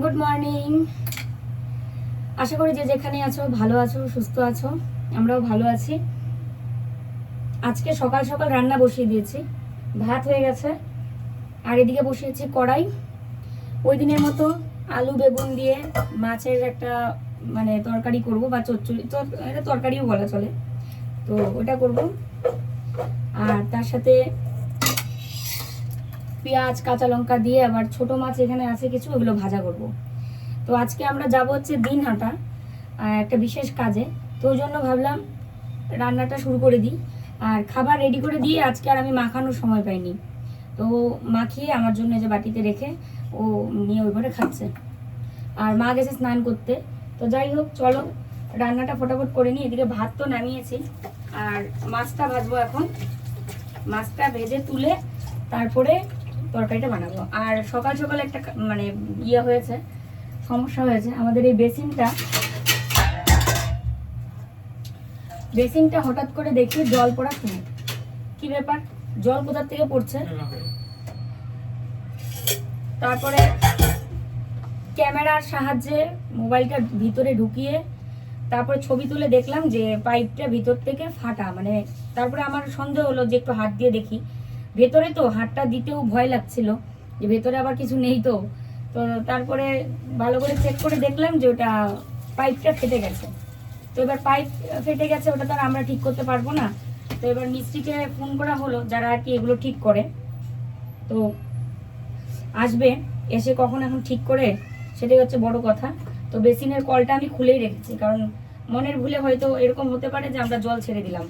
Good morning. আশা করি যে যেখানে আছো ভালো আছো, সুস্থ আছো। আমরাও ভালো আছি। আজকে সকাল সকাল রান্না বসিয়ে দিয়েছি, ভাত হয়ে গেছে। আর এদিকে বসিয়েছি কড়াই। ওই দিনের মতো আলু বেগুন দিয়ে মাছের একটা তরকারি করব, বা চচ্চড়ি, এটা তরকারিও বলা চলে। তো ওটা করব। আর তার সাথে পেঁয়াজ কাঁচা লঙ্কা দিয়ে আবার ছোট মাছ এখানে আছে কিছু, ওগুলো ভাজা করব। তো আজকে আমরা যাব হচ্ছে দিনহাটা একটা বিশেষ কাজে। তো ওই জন্য ভাবলাম রান্নাটা শুরু করে দিই। আর খাবার রেডি করে দিয়ে আজকে আর আমি মাখানোর সময় পাইনি, তো মাখিয়ে আমার জন্য যে বাটিতে রেখে ও নিয়ে ওই ঘরে খাচ্ছে। আর মা গেছে স্নান করতে। তো যাই হোক, চলো রান্নাটা ফটাফট করে নিই। এদিকে ভাত তো নামিয়েছি, আর মাছটা ভাজবো এখন। মাছটা ভেজে তুলে তারপরে তরকারিটা বানাবো। আর সকাল সকাল একটা হয়েছে, সমস্যা হয়েছে। আমাদের এই বেসিনটা হঠাৎ করে দেখি জল পড়া শুনে। কি ব্যাপার, জল কোথা থেকে পড়ছে? তারপরে ক্যামেরার সাহায্যে মোবাইলটা ভিতরে ঢুকিয়ে তারপরে ছবি তুলে দেখলাম যে পাইপটা ভিতর থেকে ফাটা। তারপরে আমার সন্দেহ হলো যে একটু হাত দিয়ে দেখি ভেতরে। তো হাতটা দিতেও ভয় লাগছিল যে ভেতরে আবার কিছু নেই। তো তো তারপরে ভালো করে চেক করে দেখলাম যে ওটা পাইপটা ফেটে গেছে। তো এবার পাইপ ফেটে গেছে, ওটা তো আর আমরা ঠিক করতে পারবো না। তো এবার মিস্ত্রিকে ফোন করা হলো, যারা আর কি এগুলো ঠিক করে। তো আসবে, এসে কখন এখন ঠিক করে সেটাই হচ্ছে বড় কথা। তো বেসিনের কলটা আমি খুলেই রেখেছি, কারণ মনের ভুলে হয়তো এরকম হতে পারে যে আমরা জল ছেড়ে দিলাম,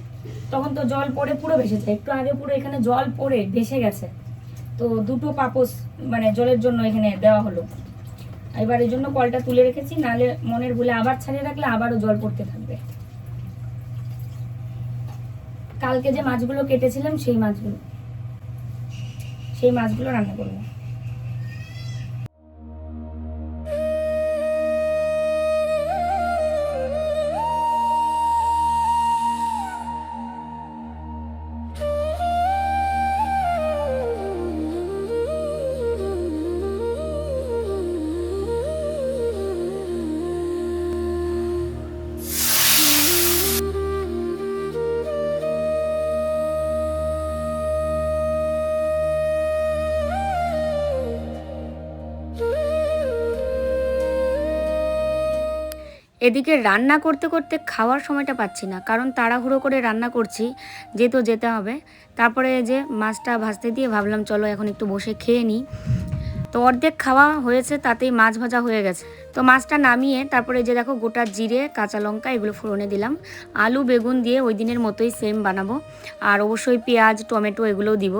তখন তো জল পড়ে পুরো ভেসে যায়। একটু আগে পুরো এখানে জল পড়ে ভেসে গেছে। তো দুটো পাপোস জলের জন্য এখানে দেওয়া হলো। এবার এই জন্য কলটা তুলে রেখেছি, নাহলে মনের ভুলে আবার ছাড়িয়ে রাখলে আবারও জল পড়তে থাকবে। কালকে যে মাছগুলো কেটেছিলাম সেই মাছগুলো রান্না করবো। এদিকে রান্না করতে করতে খাওয়ার সময়টা পাচ্ছি না, কারণ তাড়াহুড়ো করে রান্না করছি, যেহেতু যেতে হবে। তারপরে যে মাছটা ভাজতে দিয়ে ভাবলাম চলো এখন একটু বসে খেয়ে নিই। তো অর্ধেক খাওয়া হয়েছে, তাতেই মাছ ভাজা হয়ে গেছে। তো মাছটা নামিয়ে তারপরে যে দেখো গোটা জিরে কাঁচা লঙ্কা এগুলো ফোড়নে দিলাম। আলু বেগুন দিয়ে ওই দিনের মতোই সেম বানাবো। আর অবশ্যই পেঁয়াজ টমেটো এগুলোও দিব।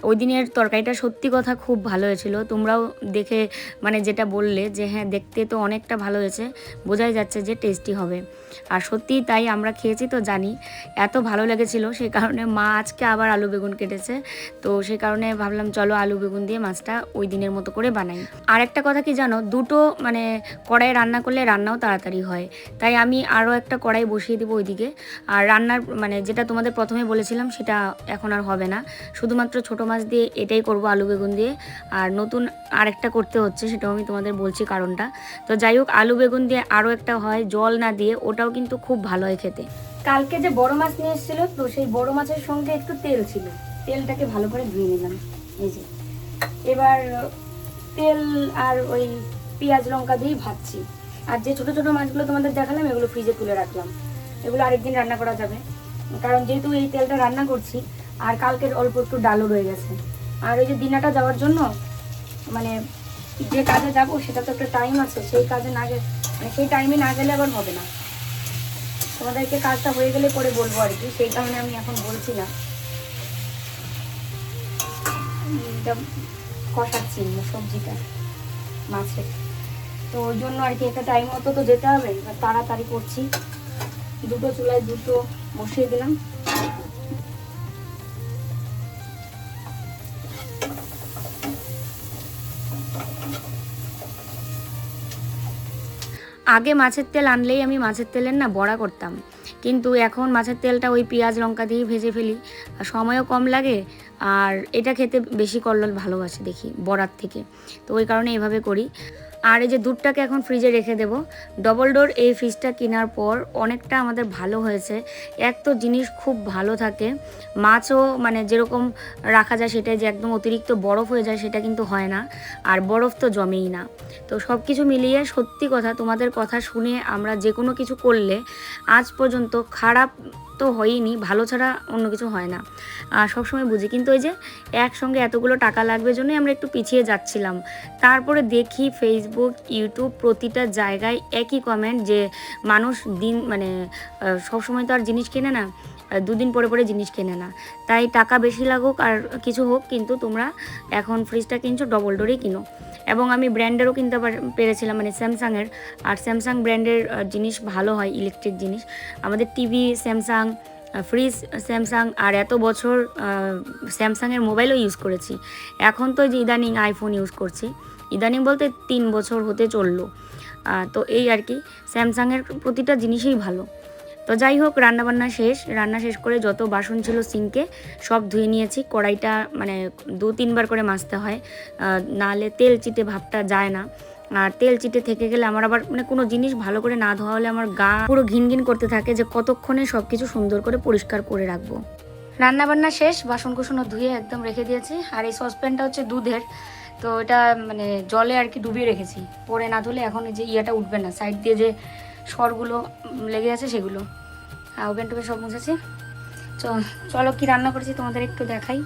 ওই দিনের তরকারিটা সত্যি কথা খুব ভালো হয়েছিল। তোমরাও দেখে যেটা বললে যে হ্যাঁ দেখতে তো অনেকটা ভালো হয়েছে, বোঝাই যাচ্ছে যে টেস্টি হবে। আর সত্যিই তাই, আমরা খেয়েছি তো জানি এত ভালো লেগেছিল। সেই কারণে মা আজকে আবার আলু বেগুন কেটেছে। তো সেই কারণে ভাবলাম চলো আলু বেগুন দিয়ে মাছটা ওই দিনের মতো করে বানাই। আর একটা কথা কি জানো, দুটো কড়াই রান্না করলে রান্নাও তাড়াতাড়ি হয়। তাই আমি আরও একটা কড়াই বসিয়ে দেবো ওইদিকে। আর রান্নার যেটা তোমাদের প্রথমে বলেছিলাম সেটা এখন আর হবে না, শুধুমাত্র ছোটো মাছ দিয়ে এটাই করব, আলু বেগুন দিয়ে। আর নতুন আরেকটা করতে হচ্ছে, সেটাও আমি তোমাদের বলছি কারণটা। তো যাই হোক, আলু বেগুন দিয়ে আরও একটা হয় জল না দিয়ে, ওটাও কিন্তু খুব ভালো হয় খেতে। কালকে যে বড় মাছ নিয়ে এসেছিলো, তো সেই বড় মাছের সঙ্গে একটু তেল ছিল, তেলটাকে ভালো করে ধুয়ে নিলাম। এই যে এবার তেল আর ওই পেঁয়াজ লঙ্কা দিয়েই ভাজছি। আর যে ছোটো ছোটো মাছগুলো তোমাদের দেখালাম এগুলো ফ্রিজে তুলে রাখলাম, এগুলো আরেকদিন রান্না করা যাবে। কারণ যেহেতু এই তেলটা রান্না করছি, আর কালকের অল্প একটু ডালও রয়ে গেছে। আর ওই যে দিনাটা যাওয়ার জন্য যে কাজে যাবো সেটা তো একটা টাইম আছে, সেই কাজে না গেলে সেই টাইমে না গেলে আবার হবে না। তোমাদেরকে কাজটা হয়ে গেলে পরে বলবো আর কি, সেই কারণে আমি এখন বলছি না। কষাচ্ছি সবজিটা মাছের, তো ওই জন্য আর কি একটা টাইম মতো তো যেতে হবে। এবার তাড়াতাড়ি করছি, দুটো চুলায় দুটো বসিয়ে দিলাম। আগে মাছের তেল আনলেই আমি মাছের তেলের বড়া করতাম, কিন্তু এখন মাছের তেলটা ওই পেঁয়াজ লঙ্কা দিয়েই ভেজে ফেলি, আর সময়ও কম লাগে। আর এটা খেতে বেশি কল্লোল ভালোবাসে দেখি বড়ার থেকে, তো ওই কারণে এভাবে করি। আর এই যে দুধটাকে এখন ফ্রিজে রেখে দেবো। ডবল ডোর এই ফ্রিজটা কেনার পর অনেকটা আমাদের ভালো হয়েছে। এক তো জিনিস খুব ভালো থাকে, মাছও মানে যেরকম রাখা যায় সেটাই যে একদম অতিরিক্ত বরফ হয়ে যায় সেটা কিন্তু হয় না, আর বরফ তো জমেই না। তো সব কিছু মিলিয়ে সত্যি কথা, তোমাদের কথা শুনে আমরা যে কোনো কিছু করলে আজ পর্যন্ত খারাপ তো হয়নি, ভালো ছাড়া অন্য কিছু হয় না। সবসময় বুঝি, কিন্তু ওই যে একসঙ্গে এতগুলো টাকা লাগবে জন্যই আমরা একটু পিছিয়ে যাচ্ছিলাম। তারপরে দেখি ফেসবুক, ইউটিউব প্রতিটা জায়গায় একই কমেন্ট যে মানুষ দিন মানে সবসময় তো আর জিনিস কেনে না, দুদিন পরে পরে জিনিস কেনে না, তাই টাকা বেশি লাগুক আর কিছু হোক, কিন্তু তোমরা এখন ফ্রিজটা কিনছো ডবল ডোরেই কিনো। এবং আমি ব্র্যান্ডেরও কিনতে পেরেছিলাম, মানে স্যামসাংয়ের। আর স্যামসাং ব্র্যান্ডের জিনিস ভালো হয়, ইলেকট্রিক জিনিস। আমাদের টিভি স্যামসাং, ফ্রিজ স্যামসাং, আর এত বছর স্যামসাংয়ের মোবাইলও ইউজ করেছি। এখন তো যে ইদানিং আইফোন ইউজ করছি, ইদানিং বলতে 3 বছর হতে চললো। তো এই আর কি, স্যামসাংয়ের প্রতিটা জিনিসই ভালো। তো যাই হোক, রান্না শেষ করে যত বাসন ছিল সিঙ্কে সব ধুয়ে নিয়েছি। কড়াইটা মানে 2-3 বার করে মাজতে হয়, নাহলে তেল চিটে ভাবটা যায় না। আর তেল চিটে থেকে গেলে আমার আবার মানে কোনো জিনিস ভালো করে না ধোয়া হলে আমার গা পুরো ঘিন ঘিন করতে থাকে যে কতক্ষণে সব কিছু সুন্দর করে পরিষ্কার করে রাখবো। রান্নাবান্না শেষ, বাসন কুসনও ধুয়ে একদম রেখে দিয়েছি। আর এই সসপ্যানটা হচ্ছে দুধের, তো এটা মানে জলে আর কি ডুবিয়ে রেখেছি, পরে না ধুলে এখন এই যে ইয়েটা উঠবে না, সাইড দিয়ে যে সরগুলো লেগে আছে সেগুলো। ওভেন টোভেন সব মুছেছি। চলো কি রান্না করেছি তোমাদের একটু দেখাই।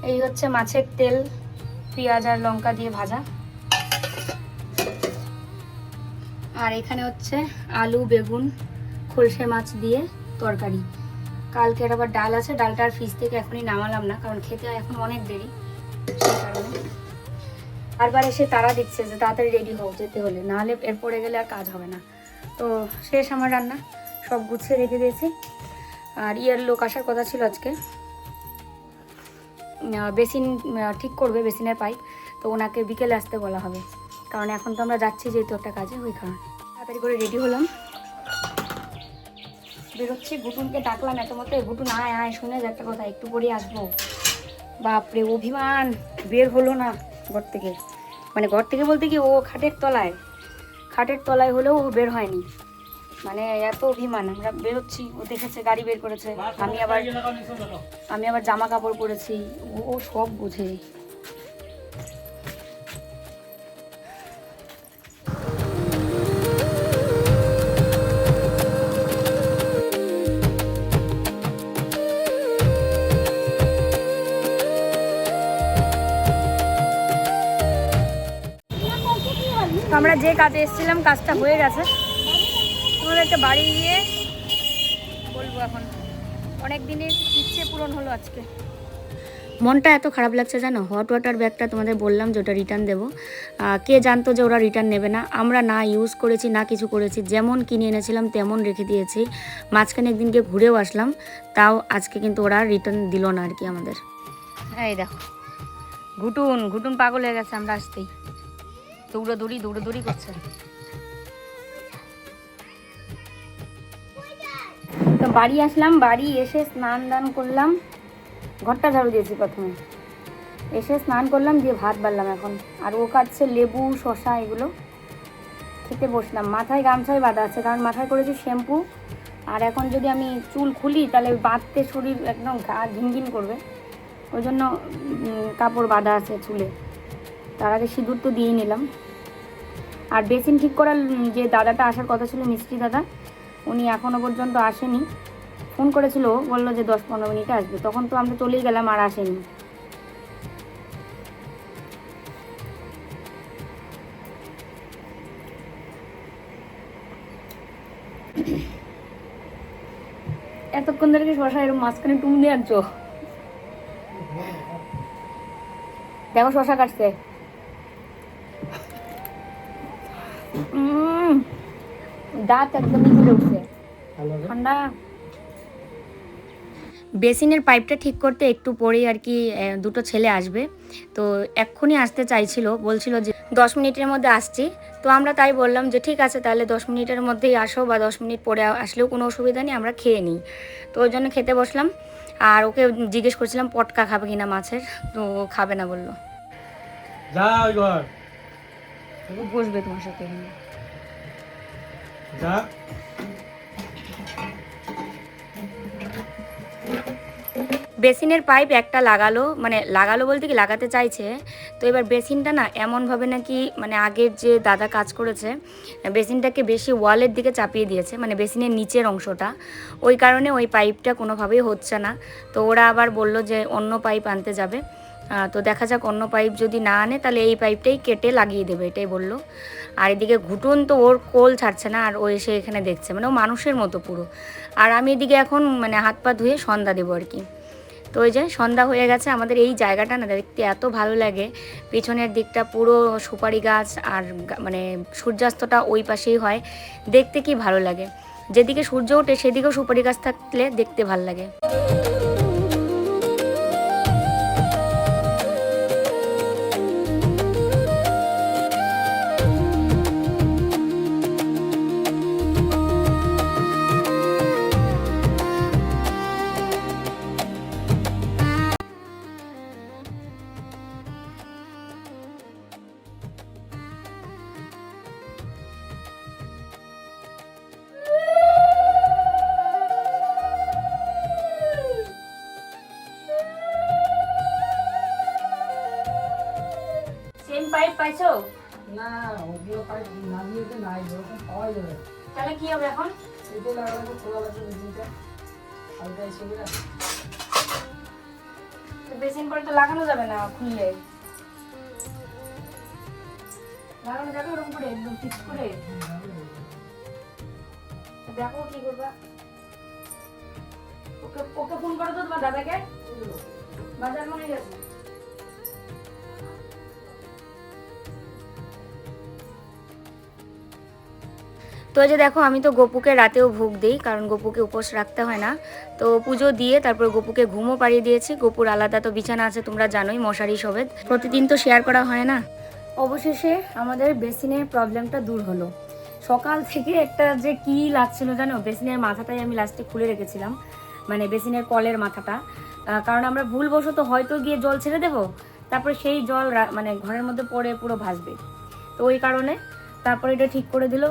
এই হচ্ছে মাছের তেল, পেঁয়াজ আর লঙ্কা দিয়ে ভাজা। আর এখানে হচ্ছে আলু, বেগুন, খলসে মাছ দিয়ে তরকারি। কালকের আবার ডাল আছে, ডালটা আর ফ্রিজ থেকে এখনই নামালাম না, কারণ খেতে এখন অনেক দেরি, সেই কারণে। বারবার এসে তারা দিচ্ছে যে তাড়াতাড়ি রেডি হোক যেতে হলে, নাহলে এরপরে গেলে আর কাজ হবে না। তো শেষ আমার রান্না, সব গুছিয়ে রেখে দিয়েছি। আর ইয়ার লোক আসার কথা ছিল আজকে, বেসিন ঠিক করবে, বেসিনের পাইপ, তো ওনাকে বিকেলে আসতে বলা হবে, কারণ এখন তো আমরা যাচ্ছি যেহেতু একটা কাজে, ওই কারণে তাড়াতাড়ি করে রেডি হলাম, বেরোচ্ছি। গুটুনকে ডাকলাম এত মতো, গুটুন আয় আয়, শুনে যে একটা কথা, একটু পরে আসবো। বাপরে অভিমান, বের হলো না ঘর থেকে, মানে ঘর থেকে বলতে কি ও খাটের তলায় হলেও ও বের হয়নি, মানে এত অভিমান। আমরা বেরোচ্ছি, ও দেখেছে গাড়ি বের করেছে, আমি আবার জামা কাপড় পরেছি, ও সব বোঝে। আমরা যে কাজে এসেছিলাম কাজটা হয়ে গেছে, তোমাদেরকে বাড়ি গিয়ে বলবো। এখন অনেক দিনের ইচ্ছে পূরণ হলো আজকে। মনটা এত খারাপ লাগছে জানো, হট ওয়াটার ব্যাগটা তোমাদের বললাম যে ওটা রিটার্ন দেবো। কে জানতো যে ওরা রিটার্ন নেবে না। আমরা না ইউজ করেছি না কিছু করেছি, যেমন কিনে এনেছিলাম তেমন রেখে দিয়েছি। মাঝখানে একদিনকে ঘুরেও আসলাম, তাও আজকে কিন্তু ওরা রিটার্ন দিল না আর কি আমাদের। এই দেখো ঘুটুন পাগল হয়ে গেছে, আমরা আসতেই দৌড়াদৌড়ি করছে। তো বাড়ি আসলাম, বাড়ি এসে স্নান দান করলাম, ঘরটা ঝাড়ু দিয়েছি প্রথমে, এসে স্নান করলাম, দিয়ে ভাত বাড়লাম এখন। আর ও কাটছে লেবু, শশা, এগুলো খেতে বসলাম। মাথায় গামছায় বাঁধা আছে, কারণ মাথায় করেছি শ্যাম্পু। আর এখন যদি আমি চুল খুলি তাহলে বাঁধতে শরীর একদম গা ঘিনঘিন করবে, ওই জন্য কাপড় বাঁধা আছে চুলে। তার আগে সিঁদুর তো দিয়েই নিলাম। আর বেসিন ঠিক করার যে দাদাটা আসার কথা ছিল, মিস্ত্রি দাদা, উনি এখনও পর্যন্ত আসেনি। ফোন করেছিল, বললো যে 10-15 মিনিটে আসবে, তখন তো আমরা চলেই গেলাম, আর আসেনি। এতক্ষণ ধরে কি শশা এরকম মাঝখানে টুম দিয়ে আনছো? দেখো শশা কাটছে, দাঁত একদম নিচে উঠছে, ঠান্ডা। বেসিনের পাইপটা ঠিক করতে একটু পরেই আর কি দুটো ছেলে আসবে, তো এক্ষুনি আসতে চাইছিল, বলছিল যে 10 মিনিটের মধ্যে আসছি। তো আমরা তাই বললাম যে ঠিক আছে তাহলে 10 মিনিটের মধ্যেই আসো, বা 10 মিনিট পরে আসলেও কোনো অসুবিধা নেই, আমরা খেয়ে নিই। তো ওই জন্য খেতে বসলাম। আর ওকে জিজ্ঞেস করছিলাম পটকা খাবে কিনা মাছের, তো ও খাবে না বললো। যা ওই ঘর ও বসবে তোমার সাথে এখানে। যা। বেসিনের পাইপ একটা লাগালো, মানে লাগালো বলতে কি লাগাতে চাইছে। তো এবার বেসিনটা না এমনভাবে নাকি মানে আগের যে দাদা কাজ করেছে বেসিনটাকে বেশি ওয়ালের দিকে চাপিয়ে দিয়েছে, মানে বেসিনের নিচের অংশটা, ওই কারণে ওই পাইপটা কোনোভাবেই হচ্ছে না। তো ওরা আবার বলল যে অন্য পাইপ আনতে যাবে। তো দেখা যাক, অন্য পাইপ যদি না আনে তাহলে এই পাইপটাই কেটে লাগিয়ে দেবে, এটাই বললো। আর এদিকে ঘুটুন তো ওর কোল ছাড়ছে না, আর ও এসে এখানে দেখছে, মানে ও মানুষের মতো পুরো। আর আমি এদিকে এখন মানে হাত পা ধুয়ে সন্ধ্যা দেবো আর কি। তো ওই যে সন্ধ্যা হয়ে গেছে। আমাদের এই জায়গাটা না দেখতে এত ভালো লাগে, পিছনের দিকটা পুরো সুপারি গাছ, আর মানে সূর্যাস্তটা ওই পাশেই হয়, দেখতে কি ভালো লাগে। যেদিকে সূর্য ওঠে সেদিকেও সুপারি গাছ থাকলে দেখতে ভালো লাগে। সেম পাইপ পাইছো? না ওগুলো পাইপ না দিয়ে তো নাই, ওরকম পাওয়া যাবে। তাহলে কি হবে এখন? এটা লাগালে খোলা লাগবে মেশিনটা, হালকা এসে গেলে বেসিন পরে তো লাগানো যাবে না, খুললে লাগানো যাবে ওরকম করে একদম ফিক্স করে। দেখো কি করবা। ওকে ওকে ফোন করো তো তোমার দাদাকে, বাজার মনে গেছে। তো এই যে দেখো, আমি তো গপুকে রাতেও ভোগ দিই, কারণ গপুকে উপোস রাখতে হয় না। তো পুজো দিয়ে তারপর গপুকে ঘুমও পাড়িয়ে দিয়েছি। গপুর আলাদা তো বিছানা আছে, তোমরা জানোই, মশারি সমেত। প্রতিদিন তো শেয়ার করা হয় না। অবশেষে আমাদের বেসিনের প্রবলেমটা দূর হলো। সকাল থেকে একটা যে কি লাগছিল জানো, বেসিনের মাথাটাই আমি লাস্টে খুলে রেখেছিলাম, মানে বেসিনের কলের মাথাটা। কারণ আমরা ভুলবশত হয়তো গিয়ে জল ছেড়ে দেবো, তারপর সেই জল মানে ঘরের মধ্যে পড়ে পুরো ভাসবে। তো ওই কারণে তারপরে এটা ঠিক করে দিল।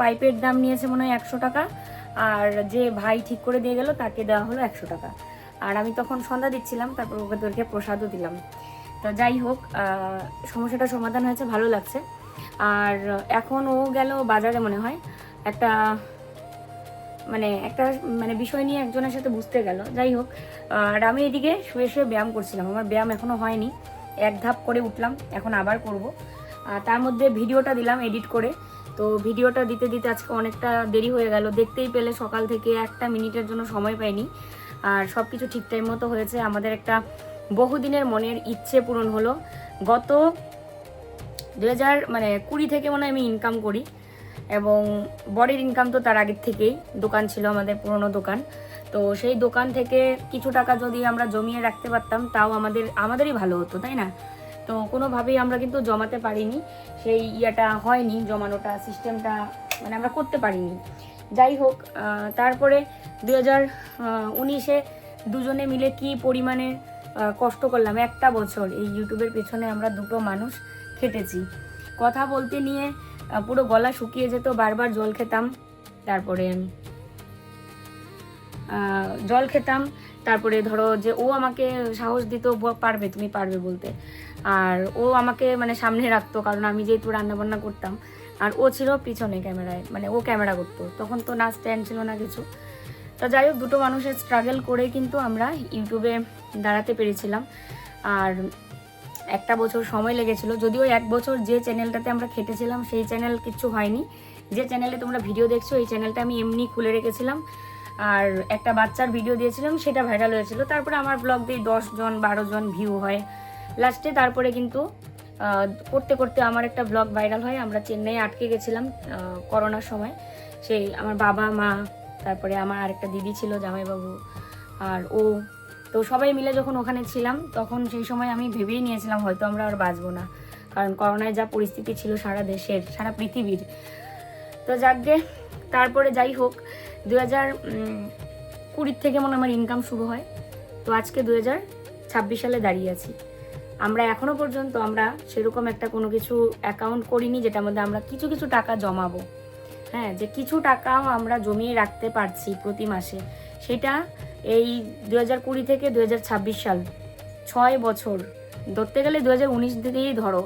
পাইপের দাম নিয়েছে মনে হয় 100 টাকা, আর যে ভাই ঠিক করে দিয়ে গেল তাকে দেওয়া হলো 100 টাকা। আর আমি তখন সন্ধ্যা দিচ্ছিলাম, তারপর ওদেরকে প্রসাদও দিলাম। তো যাই হোক, সমস্যাটা সমাধান হয়েছে, ভালো লাগছে। আর এখন ও গেল বাজারে মনে হয় একটা মানে বিষয় নিয়ে একজনের সাথে বুঝতে গেল। যাই হোক, আর আমি এদিকে শুয়ে শুয়ে ব্যায়াম করছিলাম। আমার ব্যায়াম এখনও হয়নি, এক ধাপ করে উঠলাম, এখন আবার করব। তার মধ্যে ভিডিওটা দিলাম এডিট করে। তো ভিডিওটা দিতে দিতে আজকে অনেকটা দেরি হয়ে গেল, দেখতেই পেলে সকাল থেকে একটা মিনিটের জন্য সময় পাইনি। আর সব কিছু ঠিক টাইম মতো হয়েছে। আমাদের একটা বহুদিনের মনের ইচ্ছে পূরণ হলো। গত 2020 থেকে মনে হয় আমি ইনকাম করি, এবং বরের ইনকাম তো তার আগের থেকেই, দোকান ছিল আমাদের পুরনো দোকান। তো সেই দোকান থেকে কিছু টাকা যদি আমরা জমিয়ে রাখতে পারতাম তাও আমাদেরই ভালো হতো, তাই না? তো কোনোভাবেই আমরা কিন্তু জমাতে পারিনি, সেই ইয়েটা হয়নি, জমানোটা সিস্টেমটা মানে আমরা করতে পারিনি। যাই হোক, তারপরে 2019-এ দুজনে মিলে কি পরিমাণে কষ্ট করলাম, একটা বছর এই ইউটিউবের পেছনে আমরা দুটো মানুষ খেটেছি। কথা বলতে নিয়ে পুরো গলা শুকিয়ে যেত, বারবার জল খেতাম। তারপরে ধরো যে ও আমাকে সাহস দিত, পারবে, তুমি পারবে বলতে। আর ও আমাকে মানে সামনে রাখতো, কারণ আমি যেহেতু রান্নাবান্না করতাম, আর ও ছিল পিছনে ক্যামেরায়, মানে ও ক্যামেরা করতো। তখন তো না স্ট্যান্ড ছিল না কিছু। তো যাই হোক, দুটো মানুষের স্ট্রাগল করে কিন্তু আমরা ইউটিউবে দাঁড়াতে পেরেছিলাম। আর একটা বছর সময় লেগেছিল, যদিও 1 বছর যে চ্যানেলটাতে আমরা খেটেছিলাম সেই চ্যানেল কিচ্ছু হয়নি। যে চ্যানেলে তোমরা ভিডিও দেখছো এই চ্যানেলটা আমি এমনি খুলে রেখেছিলাম, আর একটা বাচ্চার ভিডিও দিয়েছিলাম, সেটা ভাইরাল হয়েছিল। তারপরে আমার ব্লগ দিয়ে 10 জন 12 জন ভিউ হয় লাস্টে। তারপরে কিন্তু করতে করতে আমার একটা ব্লগ ভাইরাল হয়। আমরা চেন্নাইয়ে আটকে গেছিলাম করোনার সময়, সেই আমার বাবা মা, তারপরে আমার আরেকটা দিদি ছিল, জামাইবাবু, আর ও। তো সবাই মিলে যখন ওখানে ছিলাম তখন সেই সময় আমি ভেবেই নিয়েছিলাম হয়তো আমরা আর বাঁচবো না, কারণ করোনায় যা পরিস্থিতি ছিল সারা দেশের, সারা পৃথিবীর। তো যাকগে, তারপরে যাই হোক, 2020 থেকে মনে আমার ইনকাম শুরু হয়। তো আজকে 2026 সালে দাঁড়িয়ে আছি। আমরা এখনো পর্যন্ত আমরা সেরকম একটা কোনো কিছু অ্যাকাউন্ট করিনি যেটার মধ্যে আমরা কিছু কিছু টাকা জমাবো। হ্যাঁ, যে কিছু টাকাও আমরা জমিয়ে রাখতে পারছি প্রতি মাসে, সেটা এই 2020 থেকে 2026 সাল, 6 বছর ধরতে গেলে 2019 থেকেই ধরো,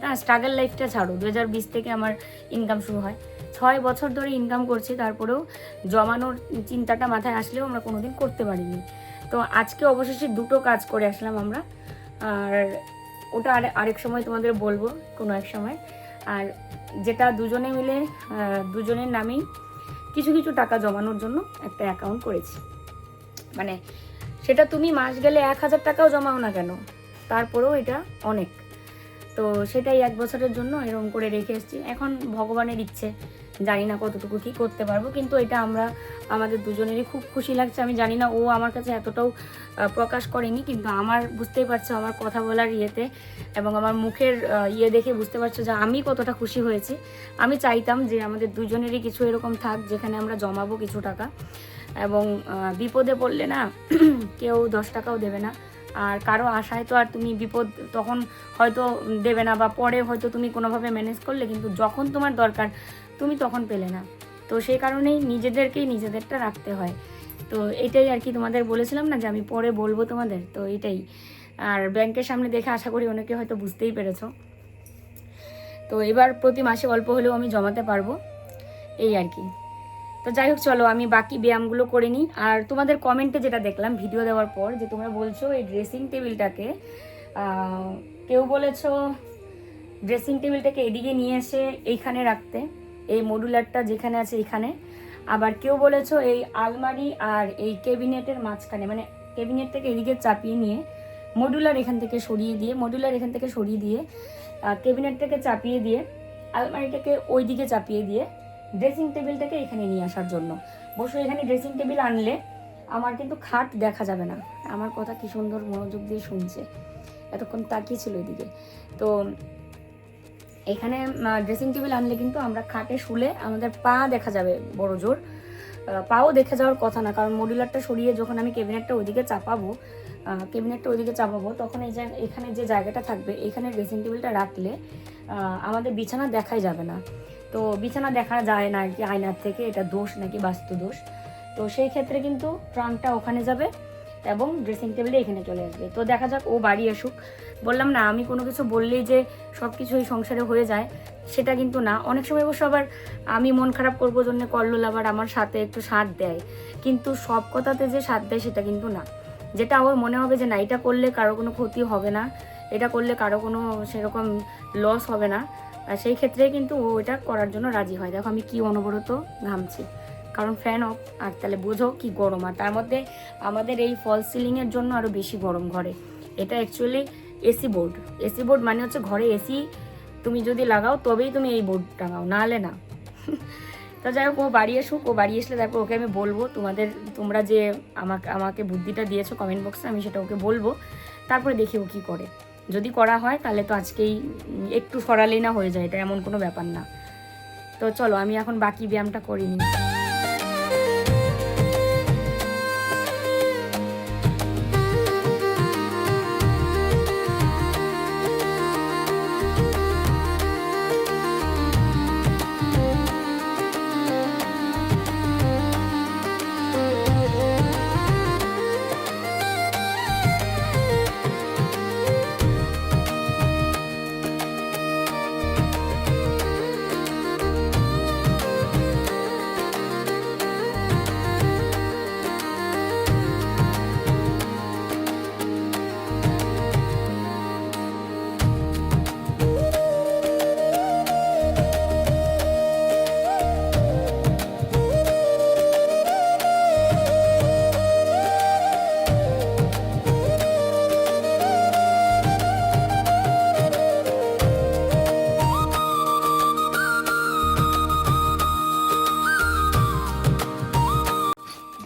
না স্ট্রাগল লাইফটা ছাড়ো, 2020 থেকে আমার ইনকাম শুরু হয়। 6 বছর ধরে ইনকাম করছি, তারপরেও জমানোর চিন্তাটা মাথায় আসলেও আমরা কোনোদিন করতে পারিনি। তো আজকে অবশেষে দুটো কাজ করে আসলাম আমরা, আর ওটা আরেক সময় তোমাদের বলবো কোনো এক সময়। আর যেটা দুজনে মিলে দুজনের নামেই কিছু কিছু টাকা জমানোর জন্য একটা অ্যাকাউন্ট করেছি। মানে সেটা তুমি মাস গেলে 1000 টাকাও জমাও না কেন, তারপরেও এটা অনেক। তো সেটাই 1 বছরের জন্য এরকম করে রেখে এসেছি। এখন ভগবানের ইচ্ছে, জানি না কতটুকু কী করতে পারবো, কিন্তু এটা আমরা আমাদের দুজনেরই খুব খুশি লাগছে। আমি জানি না ও আমার কাছে এতটাও প্রকাশ করেনি, কিন্তু আমার বুঝতেই পারছো আমার কথা বলার ইয়েতে এবং আমার মুখের ইয়ে দেখে বুঝতে পারছো যে আমি কতটা খুশি হয়েছি। আমি চাইতাম যে আমাদের দুজনেরই কিছু এরকম থাক যেখানে আমরা জমাবো কিছু টাকা, এবং বিপদে পড়লে না কেউ 10 টাকাও দেবে না। আর কারো আশায় তো আর তুমি বিপদ তখন হয়তো দেবে না, বা পরে হয়তো তুমি কোনোভাবে ম্যানেজ করলে, কিন্তু যখন তোমার দরকার তুমি তখন পেলে না। তো সেই কারণেই নিজেদেরকেই নিজেদেরটা রাখতে হয়। তো এটাই আর কি, তোমাদের বলেছিলাম না যে আমি পরে বলবো তোমাদের, তো এটাই। আর ব্যাংকের সামনে দেখে আশা করি অনেকে হয়তো বুঝতেই পেরেছো। তো এবার প্রতি মাসে অল্প হলেও আমি জমাতে পারবো, এই আর কি। তো যাই হোক, চলো আমি বাকি ব্যায়ামগুলো করে নিই। আর তোমাদের কমেন্টে যেটা দেখলাম ভিডিও দেওয়ার পর, যে তোমরা বলছো এই ড্রেসিং টেবিলটাকে, কেউ বলেছো ড্রেসিং টেবিলটাকে এদিকে নিয়ে এসে এইখানে রাখতে, এই মডুলারটা যেখানে আছে এখানে। আবার কেউ বলেছো এই আলমারি আর এই ক্যাবিনেটের মাঝখানে, মানে ক্যাবিনেটটাকে এদিকে চাপিয়ে নিয়ে মডুলার এখান থেকে সরিয়ে দিয়ে, ক্যাবিনেটটাকে চাপিয়ে দিয়ে আলমারিটাকে ওই দিকে চাপিয়ে দিয়ে ড্রেসিং টেবিলটাকে এখানে নিয়ে আসার জন্য। বসে এখানে ড্রেসিং টেবিল আনলে আমার কিন্তু খাট দেখা যাবে না। আমার কথা কি সুন্দর মনোযোগ দিয়ে শুনছে, এতক্ষণ তাকিয়ে ছিল এদিকে। তো এখানে ড্রেসিং টেবিল আনলে কিন্তু আমরা খাটে শুলে আমাদের পা দেখা যাবে বড় জোর, পাও দেখে যাওয়ার কথা না, কারণ মডুলারটা সরিয়ে যখন আমি ক্যাবিনেটটা ওইদিকে চাপাবো, তখন এই যে এখানে যে জায়গাটা থাকবে এখানে ড্রেসিং টেবিলটা রাখলে আমাদের বিছানা দেখাই যাবে না। তো বিছানা দেখা যায় না আর কি আয়নার থেকে, এটা দোষ নাকি বাস্তু দোষ। তো সেই ক্ষেত্রে কিন্তু ট্রাঙ্কটা ওখানে যাবে এবং ড্রেসিং টেবিলটা এখানে চলে আসবে। তো দেখা যাক, ও বাড়ি আসুক। বললাম না, আমি কোনো কিছু বললেই যে সব কিছু এই সংসারে হয়ে যায় সেটা কিন্তু না। অনেক সময় অবশ্য আবার আমি মন খারাপ করবো জন্য কল্লোল আবার আমার সাথে একটু সাথ দেয়, কিন্তু সব কথাতে যে সাথ দেয় সেটা কিন্তু না। যেটা ওর মনে হবে যে না, এটা করলে কারো কোনো ক্ষতি হবে না, এটা করলে কারো কোনো সেরকম লস হবে না, সেই ক্ষেত্রে কিন্তু ও এটা করার জন্য রাজি হয়। দেখো আমি কি অনবরত ঘামছি, কারণ ফ্যান অফ। আর তাহলে বোঝো কি গরম। আর তার মধ্যে আমাদের এই ফলস সিলিংয়ের জন্য আরও বেশি গরম ঘরে। এটা actually AC board. AC board মানে হচ্ছে ঘরে এসি তুমি যদি লাগাও তবেই তুমি এই বোর্ড টাঙাও, নাহলে না। তো যাই হোক, ও বাড়ি আসুক। ও বাড়ি আসলে তারপর ওকে আমি বলবো, তোমরা যে আমাকে বুদ্ধিটা দিয়েছো কমেন্ট বক্সে, আমি সেটা ওকে বলবো। তারপরে দেখি ও কী করে। যদি করা হয় তাহলে তো আজকেই একটু সরালেই না হয়ে যায়, এটা এমন কোনো ব্যাপার না। তো চলো আমি এখন বাকি ব্যায়ামটা করে নিই।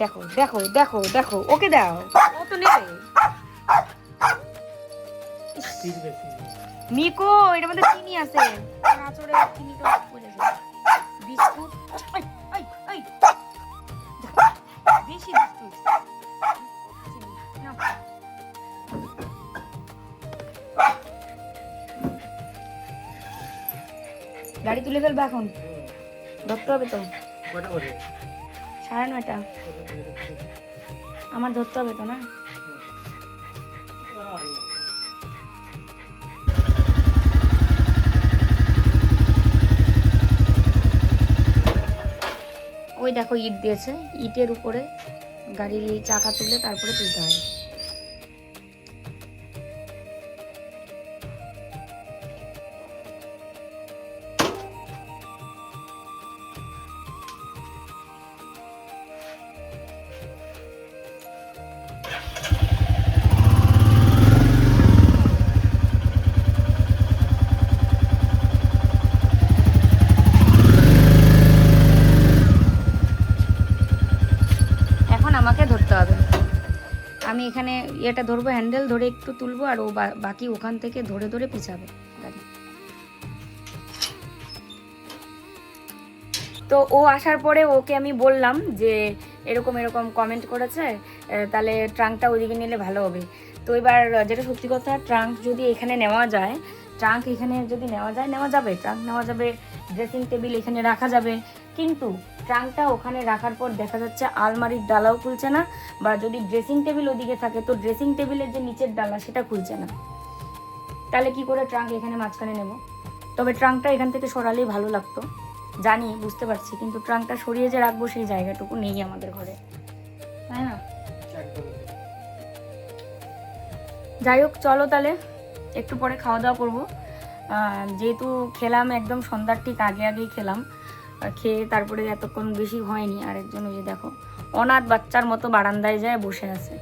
দেখো দেখো দেখো দেখো, ওকে দাও, ও তো নেবে। মিকো, এটার মধ্যে চিনি আছে, নাচড়ে চিনিটা পড়ে যায়। বিস্কুট, বেশি বিস্কুট। গাড়ি তুলে ফেলবে এখন, ধরতে হবে তো। কটা বাজে? 9:30। আমার ধরতে হবে তো না। ওই দেখো ইট দিয়েছে, ইটের উপরে গাড়ির এই চাকা তুলে তারপরে তুলতে হয়। এখন আমাকে ধরতে হবে, আমি এখানে এটা ধরবো, হ্যান্ডেল ধরে একটু তুলবো, আর ও বাকি ওখান থেকে ধরে ধরে পিছাবে গাড়ি। তো ও আসার পরে ওকে আমি বললাম যে এরকম এরকম কমেন্ট করেছে, তাহলে ট্রাঙ্কটা ওইদিকে নিলে ভালো হবে। তো এবার যেটা সত্যি কথা, ট্রাঙ্ক যদি এখানে নেওয়া যায়, ট্রাঙ্ক এখানে যদি নেওয়া যাবে, ট্রাঙ্ক নেওয়া যাবে, ড্রেসিং টেবিল এখানে রাখা যাবে, কিন্তু ট্রাঙ্কটা ওখানে রাখার পর দেখা যাচ্ছে আলমারির ডালাও খুলছে না, বা যদি ড্রেসিং টেবিল ওদিকে থাকে তো ড্রেসিং টেবিলের যে নিচের ডালা সেটা খুলছে না। তাহলে কি করে ট্রাঙ্ক এখানে মাঝখানে নেব? তবে ট্রাঙ্কটা এখান থেকে সরালেই ভালো লাগতো, জানি, বুঝতে পারছি, কিন্তু ট্রাঙ্কটা সরিয়ে যে রাখবো সেই জায়গাটুকু নেই আমাদের ঘরে, তাই না? যাই হোক, চলো তাহলে একটু পরে খাওয়া দাওয়া করবো। যেহেতু খেলাম একদম সন্ধ্যার ঠিক আগেই খেলাম, খেয়ে তারপরে এতক্ষণ বেশি হয়নি। আরেকজন ওই যে দেখো অনাথ বাচ্চার মতো বারান্দায় যায় বসে আছে।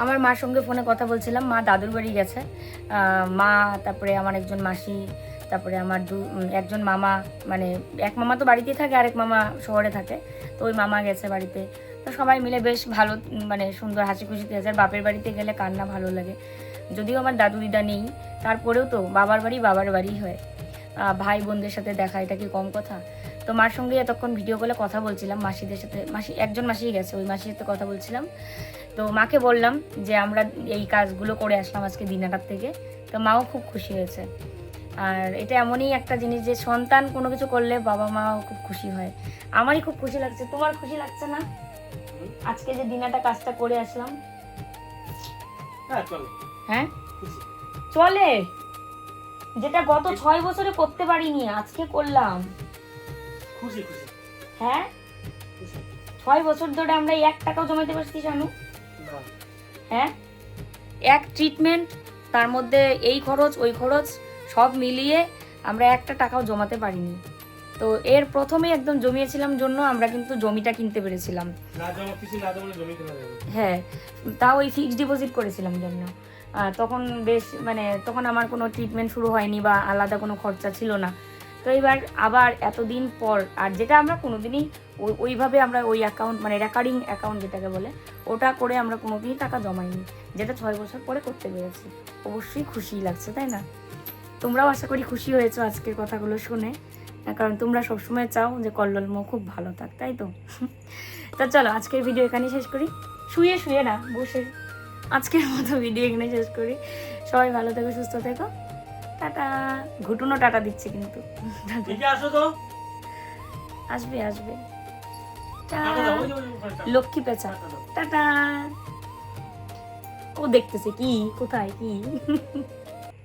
আমার মার সঙ্গে ফোনে কথা বলছিলাম, মা দাদুর বাড়ি গেছে। মা, তারপরে আমার একজন মাসি, তারপরে আমার একজন মামা, মানে এক মামা তো বাড়িতেই থাকে, আরেক মামা শহরে থাকে, তো ওই মামা গেছে বাড়িতে। তো সবাই মিলে বেশ ভালো, মানে সুন্দর হাসি খুশিতে আছে। বাপের বাড়িতে গেলে কান্না ভালো লাগে, যদিও আমার দাদু দিদা নেই, তারপরেও তো বাবার বাড়ি হয়। ভাই বোনদের সাথে দেখা, এটা কি কম কথা? তো মার সঙ্গে এতক্ষণ ভিডিও কলে কথা বলছিলাম, মাসিদের সাথে, একজন মাসি গেছে, ওই মাসির সাথে কথা বলছিলাম। তো মাকে বললাম যে আমরা এই কাজগুলো করে আসলাম আজকে দিনাটার থেকে, তো মাও খুব খুশি হয়েছে। আর এটা এমনই একটা জিনিস যে সন্তান কোনো কিছু করলে বাবা মাও খুব খুশি হয়। আমারই খুব খুশি লাগছে, তোমার খুশি লাগছে না আজকে যে দিনাটা কাজটা করে আসলাম? হ্যাঁ চলে, যেটা গত 6 বছরে করতে পারিনি আজকে করলাম, খুশি খুশি। হ্যাঁ 6 বছর ধরে আমরা 1 টাকাও জমাতে পারছি জানো? হ্যাঁ, এক ট্রিটমেন্ট, তার মধ্যে এই খরচ ওই খরচ সব মিলিয়ে আমরা 1 টাকাও জমাতে পারিনি। তো এর প্রথমেই একদম জমিয়েছিলাম জন্য আমরা কিন্তু জমিটা কিনতে পেরেছিলাম। হ্যাঁ, তাও ওই ফিক্সড ডিপোজিট করেছিলাম জন্য। তখন বেশ, মানে তখন আমার কোনো ট্রিটমেন্ট শুরু হয়নি বা আলাদা কোনো খরচা ছিল না। তো এবার আবার এতদিন পর, আর যেটা আমরা কোনোদিনই ওইভাবে আমরা ওই অ্যাকাউন্ট, মানে রেকারিং অ্যাকাউন্ট যেটাকে বলে, ওটা করে আমরা কোনোদিনই টাকা জমাইনি, যেটা 6 বছর পরে করতে পেরেছি। অবশ্যই খুশি লাগছে, তাই না? তোমরাও আশা করি খুশি হয়েছো আজকের কথাগুলো শুনে, কারণ তোমরা সবসময় চাও যে কল্লোল মো খুব ভালো থাক, তাই তো? তো চলো আজকের ভিডিও এখানেই শেষ করি, শুয়ে না বসে। আজকের মতো ভিডিও এখানে শেষ করি। সবাই ভালো থেকো, সুস্থ থেকো, টাটা। ঘুটুনো টাটা দিচ্ছে কিন্তু, আসবে লক্ষ্মী পেঁচা, টাটা। ও দেখতেছে কি কোথায় কি